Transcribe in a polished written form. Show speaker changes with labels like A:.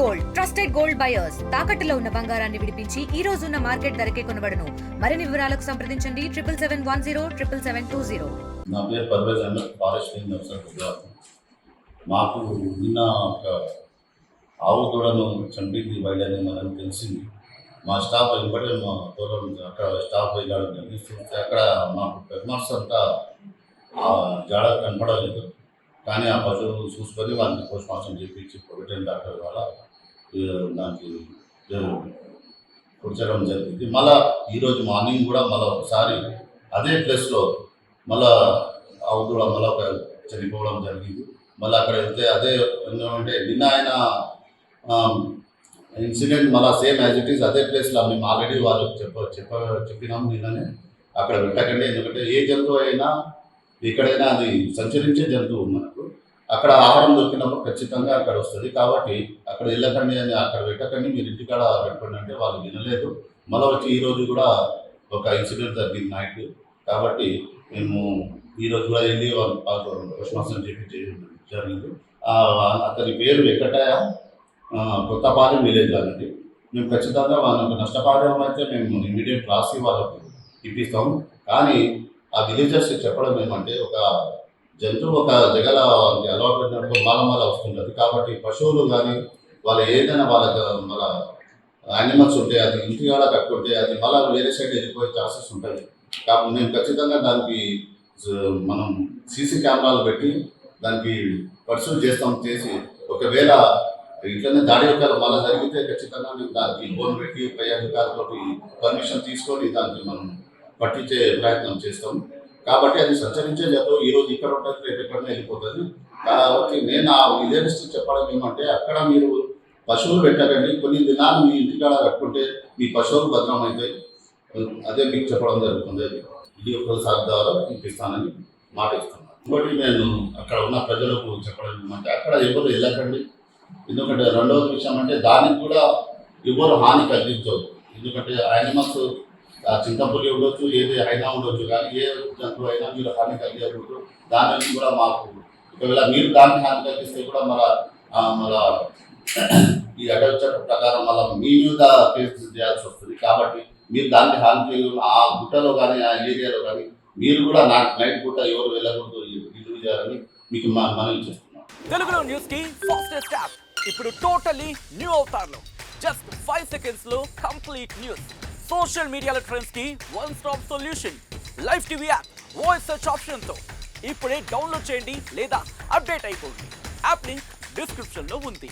A: Gold trusted gold buyers తాకట్టులో ఉన్న బంగారాన్ని విడిపించి ఈ రోజు ఉన్న మార్కెట్ ధరకే కొనబడును. మరిన్ని వివరాలకు సంప్రదించండి 7771077720.
B: నా పేరు Parvez Ahmed, forest range officer Gujarat. మాకు నిన్న ఒక ఆవు దూడను చంపింది బయలుదేరిందని తెలిసింది. మా స్టాఫ్ వెంబడే మా తోలం అక్కడ స్టాఫ్ వెళ్ళడం జరిగింది. చూస్తే అక్కడ మాకు పెర్మర్స్ అంతా జాడ కనపడలేదు. కానీ ఆ పశువులు చూసుకొని వాళ్ళని పోస్ట్ మార్టం చేయించి వెటర్నరీ డాక్టర్ ద్వారా దానికి కూర్చడం జరిగింది. మళ్ళీ ఈరోజు మార్నింగ్ కూడా మళ్ళీ ఒకసారి అదే ప్లేస్లో మళ్ళీ ఆవు దూడ మళ్ళీ ఒక చనిపోవడం జరిగింది. మళ్ళీ అక్కడ వెళ్తే అదే ఎందుకంటే నిన్న ఆయన ఇన్సిడెంట్ మళ్ళీ సేమ్ యాజ్ ఇట్ ఈస్ అదే ప్లేస్లో మేము ఆల్రెడీ వాళ్ళకి చెప్పినాము. నిన్ననే అక్కడ పెట్టకండి, ఎందుకంటే ఏ జంతువు అయినా ఎక్కడైనా అది సంచరించే జంతువు మనకు అక్కడ ఆహారం దొరికినప్పుడు ఖచ్చితంగా అక్కడ వస్తుంది. కాబట్టి అక్కడ వెళ్ళకండి అని అక్కడ పెట్టకండి, మీరు ఇంటికాడ పెట్టుకోండి అంటే వాళ్ళు వినలేదు. మళ్ళీ వచ్చి ఈరోజు కూడా ఒక ఇన్సిడెంట్ జరిగింది నైట్. కాబట్టి మేము ఈరోజు కూడా వెళ్ళి పోస్ట్ మార్టం జరిగింది. అతని పేరు వెంకటయ్య, కొత్తపాలెం విలేజ్ అనేది. మేము ఖచ్చితంగా వాళ్ళకి నష్టపరిహారం అయితే మేము ఇమీడియట్ రాసి వాళ్ళకి ఇప్పిస్తాము. కానీ ఆ విలేజర్స్ చెప్పడం ఏమంటే ఒక జంతువు ఒక జగల అలవాటు పెట్టినప్పుడు మాల వస్తుంటుంది. కాబట్టి పశువులు కానీ వాళ్ళు ఏదైనా వాళ్ళ యానిమల్స్ ఉంటే అది ఇంటికాడ కట్టుకుంటే అది మళ్ళీ వేరే సైడ్ వెళ్ళిపోయే ఛాన్సెస్ ఉంటాయి. కాబట్టి మేము ఖచ్చితంగా దానికి మనం సీసీ కెమెరాలు పెట్టి దానికి పర్సూట్ చేసి ఒకవేళ ఇట్లనే దాడి యొక్క మళ్ళీ జరిగితే ఖచ్చితంగా మేము దానికి లోన్ పెట్టి పై అధికారులతో పర్మిషన్ తీసుకొని దానికి మనం పట్టించే ప్రయత్నం చేస్తాం. కాబట్టి అది సంచరించే జంతువు ఈరోజు ఇక్కడ ఉంటుంది, రేపు ఎక్కడనే వెళ్ళిపోతుంది. కాబట్టి నేను ఆ విలేజర్స్ చెప్పడం ఏమంటే అక్కడ మీరు పశువులు పెట్టకండి, కొన్ని దినాలు మీ ఇంటికాడ కట్టుకుంటే మీ పశువులు భద్రమవుతాయి. అదే మీకు చెప్పడం జరుగుతుంది. అది వీడియో సార్ ద్వారా ఇప్పిస్తానని మాట ఇస్తున్నాను. ఇంకోటి నేను అక్కడ ఉన్న ప్రజలకు చెప్పడం ఏమంటే అక్కడ ఎవరు వెళ్ళకండి. ఎందుకంటే రెండవది విషయం అంటే దానికి కూడా ఎవరు హాని కలిగించవద్దు. ఎందుకంటే యానిమల్స్ చింతపులి ఉండొచ్చు, ఏది అయినా ఉండొచ్చు, కానీ ఏ జంతువు అయినా మీరు హాని కలిగకూడదు. దాని నుంచి కూడా మాకు ఒకవేళ మీరు దాన్ని హాని కలిగిస్తే కూడా మళ్ళా ఈ అడవి చట్టం ప్రకారం మళ్ళీ మీ మీద కేసు చేయాల్సి వస్తుంది. కాబట్టి మీరు దాన్ని హాని ఆ గుట్టలో కానీ ఆ ఏరియాలో కానీ మీరు కూడా నైట్ పూట ఎవరు వెళ్ళకూడదు, ఇల్లు చేయాలని మీకు మనవి చేస్తున్నాం.
C: తెలుగులో న్యూస్ కి ఫాస్టెస్ట్ యాప్ ఇప్పుడు టోటలీ న్యూ అవతార్లో జస్ట్ 5 seconds లో కంప్లీట్ న్యూస్. సోషల్ మీడియాలో ట్రెండ్స్ కి one stop solution. Live TV app voice search option తో ఇప్పుడే డౌన్లోడ్ చేయండి లేదా అప్డేట్ అయిపోండి. యాప్ లింక్ డిస్క్రిప్షన్ లో ఉంది.